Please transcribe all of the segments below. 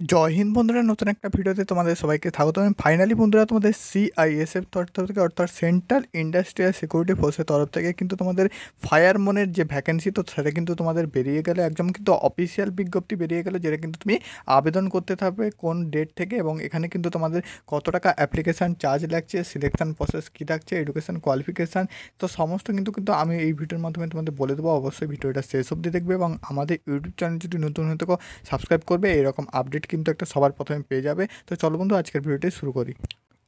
জয় হিন্দ বন্ধুরা, নতুন একটা ভিডিওতে তোমাদের সবাইকে স্বাগত। আমি ফাইনালি বন্ধুরা তোমাদের সিআইএসএফ তরফ থেকে অর্থাৎ সেন্ট্রাল ইন্ডাস্ট্রিয়াল সিকিউরিটি ফোর্সের তরফ থেকে কিন্তু তোমাদের ফায়ারম্যানের যে ভ্যাকেন্সি, তো সেটা কিন্তু তোমাদের বেরিয়ে গেলে, একদম কিন্তু অফিসিয়াল বিজ্ঞপ্তি বেরিয়ে গেলে, যেটা কিন্তু তুমি আবেদন করতে থাকবে কোন ডেট থেকে, এবং এখানে কিন্তু তোমাদের কত টাকা অ্যাপ্লিকেশান চার্জ লাগছে, সিলেকশন প্রসেস কী থাকছে, এডুকেশন কোয়ালিফিকেশান, তো সমস্ত কিন্তু আমি এই ভিডিওর মাধ্যমে তোমাদের বলে দেবো। অবশ্যই ভিডিওটা শেষ অবধি দেখবে এবং আমাদের ইউটিউব চ্যানেল যদি নতুন হয়ে থাকো সাবস্ক্রাইব করবে, এরকম আপডেট কিন্তু একটা সবার প্রথমে পেয়ে যাবে। তো চলো বন্ধু, আজকের ভিডিওটি শুরু করি।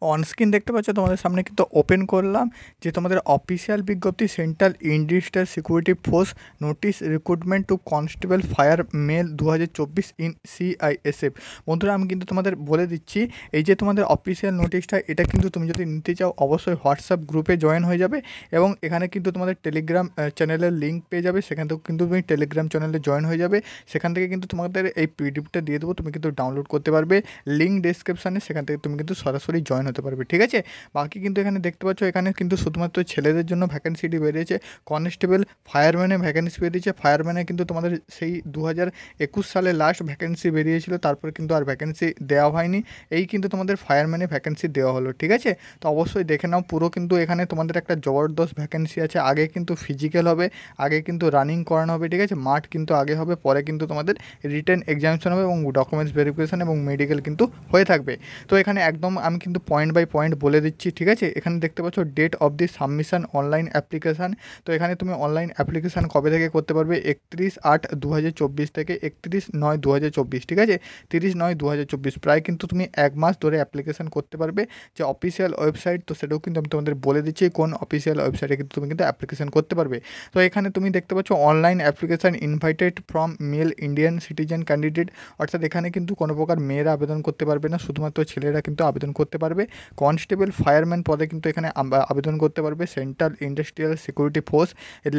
অন স্ক্রিন দেখতে পাচ্ছ তোমাদের সামনে কিন্তু ওপেন করলাম যে তোমাদের অফিসিয়াল বিজ্ঞপ্তি, central industrial security force notice recruitment to constable fire male 2024 in CISF. বন্ধুরা, আমি কিন্তু তোমাদের বলে দিচ্ছি, এই যে তোমাদের অফিসিয়াল নোটিশটা, এটা কিন্তু তুমি যদি নিতে চাও অবশ্যই হোয়াটসঅ্যাপ গ্রুপে জয়েন হয়ে যাবে, এবং এখানে কিন্তু তোমাদের টেলিগ্রাম চ্যানেলের লিঙ্ক পেয়ে যাবে, সেখান থেকে কিন্তু তুমি টেলিগ্রাম চ্যানেলে জয়েন হয়ে যাবে। সেখান থেকে কিন্তু তোমাদের এই পিডিএফটা দিয়ে দেবো, তুমি কিন্তু ডাউনলোড করতে পারবে, লিঙ্ক ডেসক্রিপশানে, সেখান থেকে তুমি কিন্তু সরাসরি জয়েন হতে পারবে, ঠিক আছে। বাকি কিন্তু এখানে দেখতে পাচ্ছ, এখানে কিন্তু শুধুমাত্র ছেলেদের জন্য ভ্যাকেন্সিটি বেরিয়েছে। কনস্টেবল ফায়ারম্যানের ভ্যাকেন্সি বেরিয়েছে। ফায়ারম্যানে কিন্তু তোমাদের সেই 2021 সালে লাস্ট ভ্যাকেন্সি বেরিয়েছিল, তারপরে কিন্তু আর ভ্যাকেন্সি দেওয়া হয়নি। এই কিন্তু তোমাদের ফায়ারম্যানে ভ্যাকেন্সি দেওয়া হলো, ঠিক আছে। তো অবশ্যই দেখে নাও পুরো, কিন্তু এখানে তোমাদের একটা জবরদস্ত ভ্যাকেন্সি আছে। আগে কিন্তু ফিজিক্যাল হবে, আগে কিন্তু রানিং করানো হবে, ঠিক আছে। মাঠ কিন্তু আগে হবে, পরে কিন্তু তোমাদের রিটেন এক্সামিনেশন হবে এবং ডকুমেন্টস ভেরিফিকেশন এবং মেডিকেল কিন্তু হয়ে থাকবে। তো এখানে একদম আমি কিন্তু পয়েন্ট বাই পয়েন্ট বলে দিচ্ছি, ঠিক আছে। এখানে দেখতে পাচ্ছ date of the submission online application. তো এখানে তুমি অনলাইন অ্যাপ্লিকেশান কবে থেকে করতে পারবে? 31/8/2024 থেকে 31/9/2024, ঠিক আছে। 30/9/2024, প্রায় কিন্তু তুমি 1 মাস ধরে অ্যাপ্লিকেশান করতে পারবে। যে অফিসিয়াল ওয়েবসাইট, তো সেটাও কিন্তু আমি তোমাদের বলে দিচ্ছি কোন অফিসিয়াল ওয়েবসাইটে কিন্তু তুমি কিন্তু অ্যাপ্লিকেশান করতে পারবে। তো এখানে তুমি দেখতে পাচ্ছ online application invited from male Indian citizen candidate, অর্থাৎ এখানে কিন্তু কোনো প্রকার মেয়েরা আবেদন করতে পারবে না, শুধুমাত্র ছেলেরা কিন্তু আবেদন করতে পারবে। কনস্টেবল ফায়ারম্যান পদে কিন্তু এখানে আবেদন করতে পারবে। Central industrial security force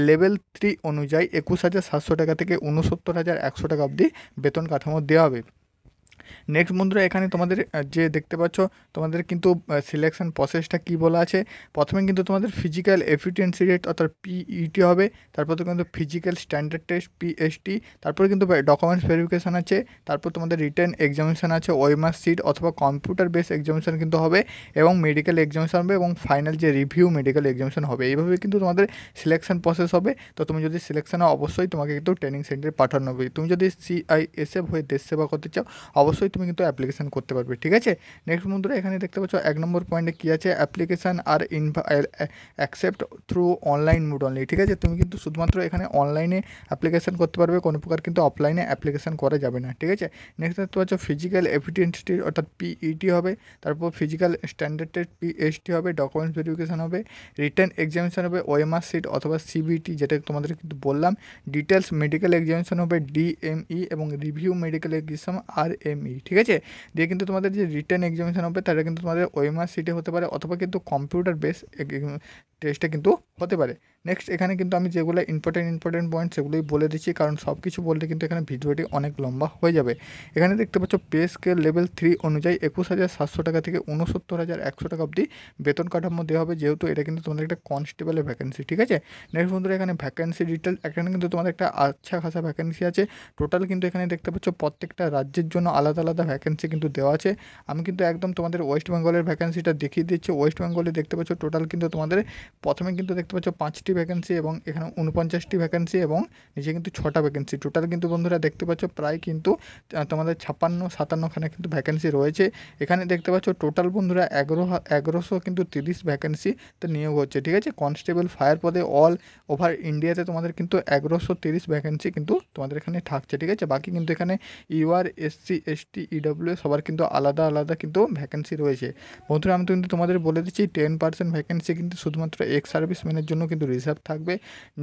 level 3 অনুযায়ী 21,700 টাকা থেকে 69,100 টাকা অবধি বেতন কাঠামো দেওয়া হবে। নেক্সট বন্ধুরা, এখানে তোমাদের যে দেখতে পাচ্ছ, তোমাদের কিন্তু সিলেকশন প্রসেসটা কী বলা আছে। প্রথমে কিন্তু তোমাদের ফিজিক্যাল এফিসিয়েন্সি রেট অর্থাৎ পিইটি হবে, তারপর তো কিন্তু ফিজিক্যাল স্ট্যান্ডার্ড টেস্ট পিএসটি, তারপরে কিন্তু ডকুমেন্টস ভেরিফিকেশান আছে, তারপর তোমাদের রিটেন এক্সামিনেশান আছে, ওএমআর সিট অথবা কম্পিউটার বেস এক্সামিনেশান কিন্তু হবে, এবং মেডিকেল এক্সামিনেশান হবে, এবং ফাইনাল যে রিভিউ মেডিকেল এক্সামিনেশান হবে। এইভাবে কিন্তু তোমাদের সিলেকশন প্রসেস হবে। তো তুমি যদি সিলেকশন হয় অবশ্যই তোমাকে কিন্তু ট্রেনিং সেন্টারে পাঠানো হবে। তুমি যদি সিআইএসএফ হয়ে দেশ সেবা করতে চাও অবশ্যই তুমি কিন্তু অ্যাপ্লিকেশান করতে পারবে, ঠিক আছে। নেক্সট বন্ধুরা, এখানে দেখতে পাচ্ছ 1 নম্বর পয়েন্টে কী আছে, অ্যাপ্লিকেশান আর accept through online mode only, ঠিক আছে। তুমি কিন্তু শুধুমাত্র এখানে অনলাইনে অ্যাপ্লিকেশান করতে পারবে, কোনো প্রকার কিন্তু অফলাইনে অ্যাপ্লিকেশান করা যাবে না, ঠিক আছে। নেক্সট দেখতে পাচ্ছ ফিজিক্যাল এফিসিয়েন্সি অর্থাৎ পিইটি হবে, তারপর ফিজিক্যাল স্ট্যান্ডার্ড টেস্ট পিএসটি হবে, ডকুমেন্টস ভেরিফিকেশান হবে, রিটেন এক্সামিনেশান হবে, ওএমআর সিট অথবা সিবিটি, যেটা তোমাদের কিন্তু বললাম, ডিটেলস মেডিকেল এক্সামিনেশান হবে ডিএমই, এবং রিভিউ মেডিকেল এক্সাম আরএমই, ঠিক আছে। দিয়ে কিন্তু তোমাদের যে রিটেন এক্সামিনেশান হবে তাটা কিন্তু তোমাদের ওএমআর সিটে হতে পারে, অথবা কিন্তু কম্পিউটার বেস টেস্টে কিন্তু হতে পারে। নেক্সট এখানে কিন্তু আমি যেগুলো ইম্পর্টেন্ট পয়েন্ট সেগুলোই বলে দিচ্ছি, কারণ সব কিছু বলতে কিন্তু এখানে ভিডিওটি অনেক লম্বা হয়ে যাবে। এখানে দেখতে পাচ্ছ পে স্কেল লেভেল 3 অনুযায়ী 21,700 টাকা থেকে 69,100 টাকা অবধি বেতন কাঠামো দেওয়া হবে, যেহেতু এটা কিন্তু তোমাদের একটা কনস্টেবলের ভ্যাকেন্সি, ঠিক আছে। নেক্সট বন্ধুরা, এখানে ভ্যাকেন্সি ডিটেল, এখানে কিন্তু তোমাদের একটা আচ্ছা খাসা ভ্যাকেন্সি আছে। টোটাল কিন্তু এখানে দেখতে পাচ্ছ প্রত্যেকটা রাজ্যের জন্য আলাদা আলাদা ভ্যাকেন্সি কিন্তু দেওয়া আছে। আমি কিন্তু একদম তোমাদের ওয়েস্ট বেঙ্গলের ভ্যাকেন্সিটা দেখিয়ে দিচ্ছি। ওয়েস্ট বেঙ্গলে দেখতে পাচ্ছ টোটাল কিন্তু তোমাদের প্রথমে কিন্তু দেখতে পাচ্ছ 5টি ভ্যাকেন্সি, এবং এখানে 49টি ভ্যাকেন্সি, এবং নিচে কিন্তু 6টা ভ্যাকেন্সি। টোটাল কিন্তু বন্ধুরা দেখতে পাচ্ছ প্রায় কিন্তু তোমাদের 56-57খানে কিন্তু ভ্যাকেন্সি রয়েছে। এখানে দেখতে পাচ্ছ টোটাল বন্ধুরা 1100 কিন্তু 30 ভ্যাকেন্সিতে নিয়োগ হচ্ছে, ঠিক আছে। কনস্টেবল ফায়ার পদে অল ওভার ইন্ডিয়াতে তোমাদের কিন্তু 1130 ভ্যাকেন্সি কিন্তু তোমাদের এখানে থাকছে, ঠিক আছে। বাকি কিন্তু এখানে ইউআর এসসি এসটি ইডব্লিউ সবার কিন্তু আলাদা আলাদা কিন্তু ভ্যাকেন্সি রয়েছে। বন্ধুরা, আমি কিন্তু তোমাদের বলে দিচ্ছি 10% ভ্যাকেন্সি কিন্তু শুধুমাত্র এক্স সার্ভিসম্যানের জন্য কিন্তু রিজার্ভ থাকবে।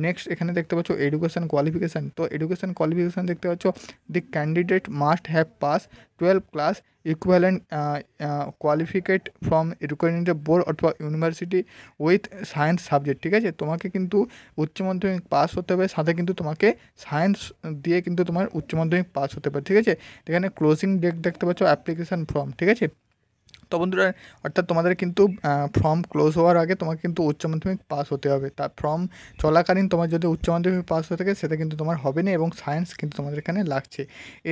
নেক্সট এখানে দেখতে পাচ্ছ এডুকেশন কোয়ালিফিকেশান। তো এডুকেশন কোয়ালিফিকেশান দেখতে পাচ্ছ, the candidate must have pass 12 class equivalent qualification from recognised board অথবা ইউনিভার্সিটি উইথ সায়েন্স সাবজেক্ট, ঠিক আছে। তোমাকে কিন্তু উচ্চ মাধ্যমিক পাস হতে হবে, সাথে কিন্তু তোমাকে সায়েন্স দিয়ে কিন্তু তোমার উচ্চ মাধ্যমিক পাস হতে হবে, ঠিক আছে। এখানে ক্লোজিং ডেট দেখতে পাচ্ছ অ্যাপ্লিকেশান ফর্ম, ঠিক আছে। তো বন্ধুরা, অর্থাৎ তোমাদের কিন্তু ফর্ম ক্লোজ হওয়ার আগে তোমাকে কিন্তু উচ্চ মাধ্যমিক পাস হতে হবে। তার ফর্ম চলাকালীন তোমার যদি উচ্চ মাধ্যমিক পাস হয়ে থাকে সেটা কিন্তু তোমার হবে না, এবং সায়েন্স কিন্তু তোমাদের এখানে লাগছে।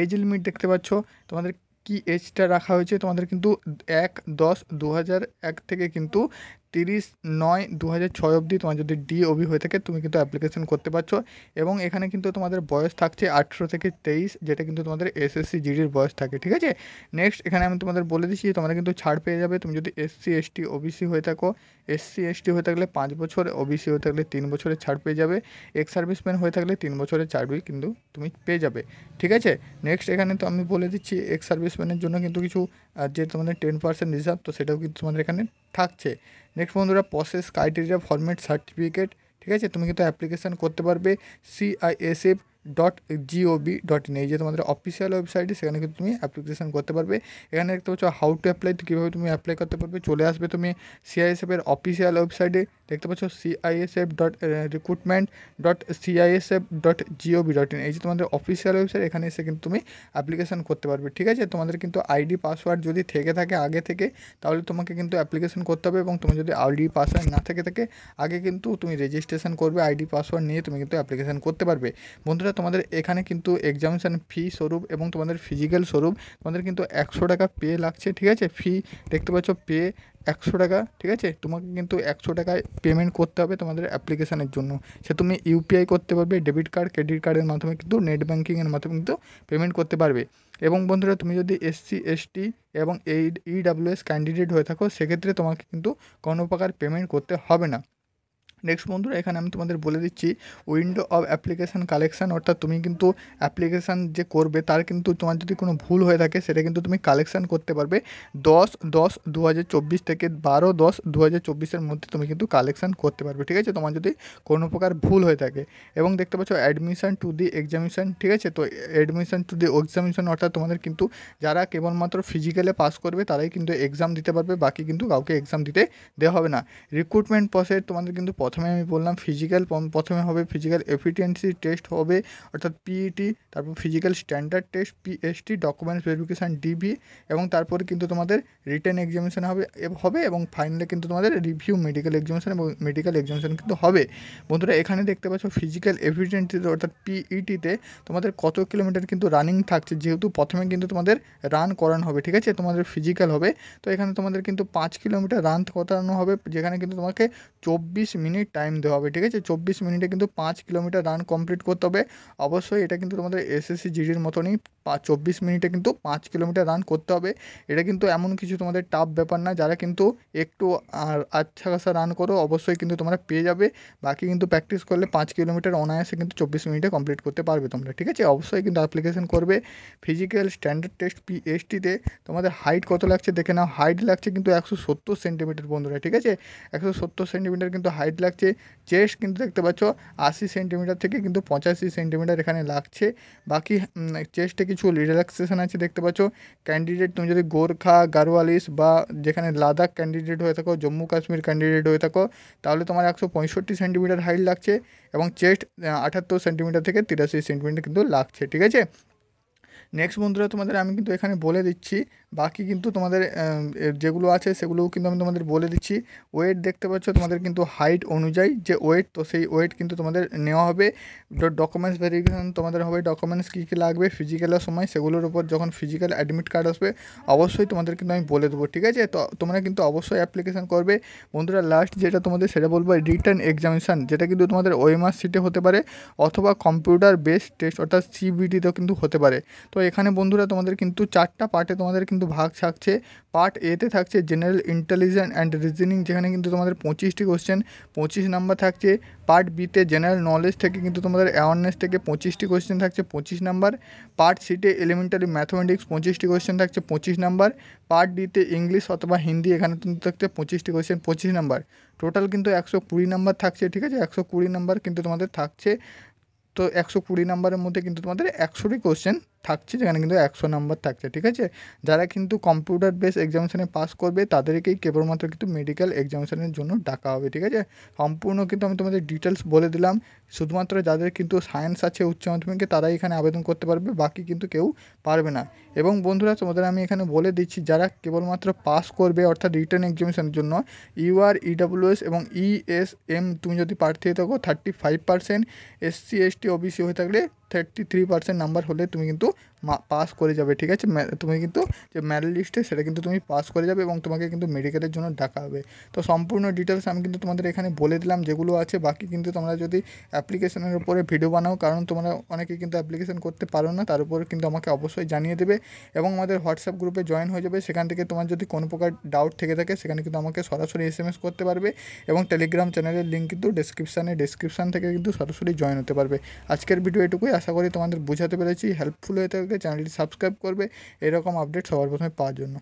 এজ লিমিট দেখতে পাচ্ছ তোমাদের কি এজটা রাখা হয়েছে তোমাদের কিন্তু 1/10/2001 থেকে কিন্তু 30/9/2006 অবধি তোমার যদি DOB হয়ে থাকে তুমি কিন্তু অ্যাপ্লিকেশন করতে পারছো। এবং এখানে কিন্তু তোমাদের বয়স থাকছে 18 থেকে 23, যেটা কিন্তু তোমাদের SSC GDর বয়স থাকে, ঠিক আছে। নেক্সট এখানে আমি তোমাদের বলে দিচ্ছি তোমরা কিন্তু ছাড় পেয়ে যাবে তুমি যদি SC ST OBC হয়ে থাকো। SC ST হয়ে থাকলে 5 বছর, OBC হয়ে থাকলে 3 বছরের ছাড় পেয়ে যাবে, এক্স সার্ভিসম্যান হয়ে থাকলে 3 বছরের ছাড় কিন্তু তুমি পেয়ে যাবে, ঠিক আছে। নেক্সট এখানে তো আমি বলে দিচ্ছি এক্স সার্ভিসম্যানের জন্য কিন্তু কিছু যে তোমাদের 10% রিজার্ভ, তো সেটাও কিন্তু তোমাদের এখানে থাকছে। নেক্সট বন্ধুরা, প্রসেস ক্রাইটেরিয়া ফরম্যাট সার্টিফিকেট, ঠিক আছে। তুমি কিন্তু অ্যাপ্লিকেশান করতে পারবে CISF.gov.in, এই যে তোমাদের অফিসিয়াল ওয়েবসাইটে, সেখানে কিন্তু তুমি অ্যাপ্লিকেশান করতে পারবে। এখানে দেখতে পাচ্ছ হাউ টু অ্যাপ্লাই, তো কীভাবে তুমি অ্যাপ্লাই করতে পারবে। চলে আসবে তুমি CISF-এর অফিসিয়াল ওয়েবসাইটে, দেখতে পাচ্ছ CISF.recruitment.CISF.gov.in, এই যে তোমাদের অফিসিয়াল ওয়েবসাইট, এখানে এসে কিন্তু তুমি অ্যাপ্লিকেশান করতে পারবে, ঠিক আছে। তোমাদের কিন্তু আইডি পাসওয়ার্ড যদি থেকে থাকে আগে থেকে, তাহলে তোমাকে কিন্তু অ্যাপ্লিকেশান করতে হবে। এবং তুমি যদি আইডি পাসওয়ার্ড না থেকে থাকে আগে কিন্তু তুমি রেজিস্ট্রেশন করবে, আইডি পাসওয়ার্ড নিয়ে তুমি কিন্তু অ্যাপ্লিকেশান করতে পারবে। বন্ধুরা, তোমাদের এখানে কিন্তু এক্সামিনেশান ফি স্বরূপ এবং তোমাদের ফিজিক্যাল স্বরূপ তোমাদের কিন্তু 100 টাকা পে লাগছে, ঠিক আছে। ফি দেখতে পাচ্ছ পে 100 টাকা, ঠিক আছে। তোমাকে কিন্তু 100 টাকায় পেমেন্ট করতে হবে তোমাদের অ্যাপ্লিকেশানের জন্য। সে তুমি UPI করতে পারবে, ডেবিট কার্ড, ক্রেডিট কার্ডের মাধ্যমে কিন্তু নেট ব্যাঙ্কিংয়ের মাধ্যমে কিন্তু পেমেন্ট করতে পারবে। এবং বন্ধুরা, তুমি যদি SC ST এবং EWS ক্যান্ডিডেট হয়ে থাকো, সেক্ষেত্রে তোমাকে কিন্তু কোনো প্রকার পেমেন্ট করতে হবে না। নেক্সট বন্ধুরা, এখানে আমি তোমাদের বলে দিচ্ছি উইন্ডো অফ অ্যাপ্লিকেশান কালেকশান, অর্থাৎ তুমি কিন্তু অ্যাপ্লিকেশান যে করবে তার কিন্তু তোমার যদি কোনো ভুল হয়ে থাকে সেটা কিন্তু তুমি কালেকশান করতে পারবে 10/10/2024 থেকে 12/10/2024 মধ্যে তুমি কিন্তু কালেকশান করতে পারবে, ঠিক আছে, তোমার যদি কোনো প্রকার ভুল হয়ে থাকে। এবং দেখতে পাচ্ছ অ্যাডমিশান টু দি এক্সামিনেশান, ঠিক আছে। তো অ্যাডমিশান টু দি এক্সামিনেশান অর্থাৎ তোমাদের কিন্তু যারা কেবলমাত্র ফিজিক্যালে পাস করবে তারাই কিন্তু এক্সাম দিতে পারবে, বাকি কিন্তু কাউকে এক্সাম দিতে দেওয়া হবে না। রিক্রুটমেন্ট প্রসেস তোমাদের কিন্তু প্রথমে আমি বললাম ফিজিক্যাল, প্রথমে হবে ফিজিক্যাল এফিসিয়েন্সি টেস্ট হবে, অর্থাৎ PET, তারপর physical standard test PST, documents verification DV, এবং তারপরে কিন্তু তোমাদের রিটেন এক্সামিনেশান হবে এবং ফাইনালে কিন্তু তোমাদের রিভিউ মেডিকেল এক্সামিনেশান এবং মেডিকেল এক্সামিনেশান কিন্তু হবে। বন্ধুরা, এখানে দেখতে পাচ্ছ ফিজিক্যাল এফিসিয়েন্সিতে অর্থাৎ PET-তে তোমাদের কত কিলোমিটার কিন্তু রানিং থাকছে, যেহেতু প্রথমে কিন্তু তোমাদের রান করানো হবে, ঠিক আছে, তোমাদের ফিজিক্যাল হবে। তো এখানে তোমাদের কিন্তু 5 কিলোমিটার রান করানো হবে, যেখানে কিন্তু তোমাকে 24 মিনিট টাইম দেওয়া হবে, ঠিক আছে। 24 মিনিটে কিন্তু 5 কিলোমিটার রান কমপ্লিট করতে হবে। অবশ্যই এটা কিন্তু তোমাদের SSC GDর মতনই 24 মিনিটে কিন্তু 5 কিলোমিটার রান করতে হবে। এটা কিন্তু এমন কিছু তোমাদের টাফ ব্যাপার না, যারা কিন্তু একটু আচ্ছা খাসা রান করো অবশ্যই কিন্তু তোমরা পেয়ে যাবে। বাকি কিন্তু প্র্যাকটিস করলে 5 কিলোমিটার অনায়াসে কিন্তু 24 মিনিটে কমপ্লিট করতে পারবে তোমরা, ঠিক আছে। অবশ্যই কিন্তু অ্যাপ্লিকেশন করবে। ফিজিক্যাল স্ট্যান্ডার্ড টেস্ট PST-তে তোমাদের হাইট কত লাগছে দেখে নাও। হাইট লাগছে কিন্তু 170 সেন্টিমিটার বন্ধুরা, ঠিক আছে, 170 সেন্টিমিটার কিন্তু হাইট লাগছে। চেস্ট কিন্তু দেখতে পাচ্ছ 80 সেন্টিমিটার থেকে কিন্তু 85 সেন্টিমিটার এখানে লাগছে। বাকি চেস্টে কিছু রিল্যাক্সেশন আছে দেখতে পাচ্ছ। ক্যান্ডিডেট তুমি যদি গোর্খা, গারোয়ালিস বা যেখানে লাদাখ ক্যান্ডিডেট হয়ে থাকো, জম্মু কাশ্মীর ক্যান্ডিডেট হয়ে থাকো, তাহলে তোমার 165 সেন্টিমিটার হাইট লাগছে এবং চেস্ট 78 সেন্টিমিটার থেকে 83 সেন্টিমিটার কিন্তু লাগছে, ঠিক আছে। নেক্সট বন্ধুরা, তোমাদের আমি কিন্তু এখানে বলে দিচ্ছি, বাকি কিন্তু তোমাদের যেগুলো আছে সেগুলোও কিন্তু আমি তোমাদের বলে দিচ্ছি। ওয়েট দেখতে পাচ্ছ তোমাদের কিন্তু হাইট অনুযায়ী যে ওয়েট, তো সেই ওয়েট কিন্তু তোমাদের নেওয়া হবে। ডকুমেন্টস ভেরিফিকেশান তোমাদের হবে, ডকুমেন্টস কী কী লাগবে ফিজিক্যালের সময়, সেগুলোর উপর যখন ফিজিক্যাল অ্যাডমিট কার্ড আসবে অবশ্যই তোমাদের কিন্তু আমি বলে দেবো, ঠিক আছে। তো তোমরা কিন্তু অবশ্যই অ্যাপ্লিকেশান করবে। বন্ধুরা, লাস্ট যেটা তোমাদের সেটা বলবো রিটেন এক্সামিনেশান, যেটা কিন্তু তোমাদের OMR শিটে হতে পারে অথবা কম্পিউটার বেসড টেস্ট অর্থাৎ CBT-তেও কিন্তু হতে পারে। তো এখানে বন্ধুরা তোমাদের কিন্তু 4টা পার্টে তোমাদের কিন্তু ভাগ থাকছে। পার্ট A-তে থাকছে জেনারেল ইন্টেলিজেন্স অ্যান্ড রিজনিং, যেখানে কিন্তু তোমাদের 25টি কোশ্চেন 25 নাম্বার থাকছে। পার্ট B-তে জেনারেল নলেজ থেকে কিন্তু তোমাদের অ্যাওয়ারনেস থেকে 25টি কোশ্চেন থাকছে 25 নাম্বার। পার্ট C-তে এলিমেন্টারি ম্যাথমেটিক্স 25টি কোশ্চেন থাকছে 25 নাম্বার। পার্ট D-তে ইংলিশ অথবা হিন্দি, এখানে কিন্তু থাকছে 25টি কোশ্চেন 25 নাম্বার। টোটাল কিন্তু 120 নাম্বার থাকছে, ঠিক আছে, 120 নাম্বার কিন্তু তোমাদের থাকছে। তো 120 নাম্বারের মধ্যে কিন্তু তোমাদের 100টি কোশ্চেন থাকছে, যেখানে কিন্তু 100 নাম্বার থাকছে, ঠিক আছে। যারা কিন্তু কম্পিউটার বেস এক্সামিনেশানে পাস করবে তাদেরকেই কেবলমাত্র কিন্তু মেডিকেল এক্সামিনেশানের জন্য ডাকা হবে, ঠিক আছে। সম্পূর্ণ কিন্তু আমি তোমাদের ডিটেলস বলে দিলাম। শুধুমাত্র যাদের কিন্তু সায়েন্স আছে উচ্চ মাধ্যমিকে তারাই এখানে আবেদন করতে পারবে, বাকি কিন্তু কেউ পারবে না। এবং বন্ধুরা, তোমাদের আমি এখানে বলে দিচ্ছি যারা কেবলমাত্র পাস করবে অর্থাৎ রিটার্ন এক্সামিনেশানের জন্য UR, EWS এবং ESM তুমি যদি প্রার্থী হয়ে থাকো 35%, SC ST OBC হয়ে থাকলে 33% নাম্বার হলে তুমি কিন্তু পাস করে যাবে, ঠিক আছে। তুমি কিন্তু যে মেরিট লিস্টে সেটা কিন্তু তুমি পাস করে যাবে এবং তোমাকে কিন্তু মেডিকেলের জন্য ডাকা হবে। তো সম্পূর্ণ ডিটেলস আমি কিন্তু তোমাদের এখানে বলে দিলাম যেগুলো আছে। বাকি কিন্তু তোমরা যদি অ্যাপ্লিকেশনের উপরে ভিডিও বানাও, কারণ তোমরা অনেকে কিন্তু অ্যাপ্লিকেশন করতে পারো না, তার উপরে কিন্তু আমাকে অবশ্যই জানিয়ে দেবে এবং আমাদের হোয়াটসঅ্যাপ গ্রুপে জয়েন হয়ে যাবে। সেখান থেকে তোমার যদি কোনো প্রকার ডাউট থেকে থাকে সেখানে কিন্তু আমাকে সরাসরি SMS করতে পারবে এবং টেলিগ্রাম চ্যানেলের লিঙ্ক কিন্তু ডেসক্রিপশান থেকে কিন্তু সরাসরি জয়েন হতে পারবে। আজকের ভিডিও এটুকুই, আশা করি তোমাদের বোঝাতে পেরেছি। হেল্পফুল হয়ে থাকে চ্যানেলটি সাবস্ক্রাইব করবে এরকম আপডেট সবার প্রথমে পাওয়ার জন্য।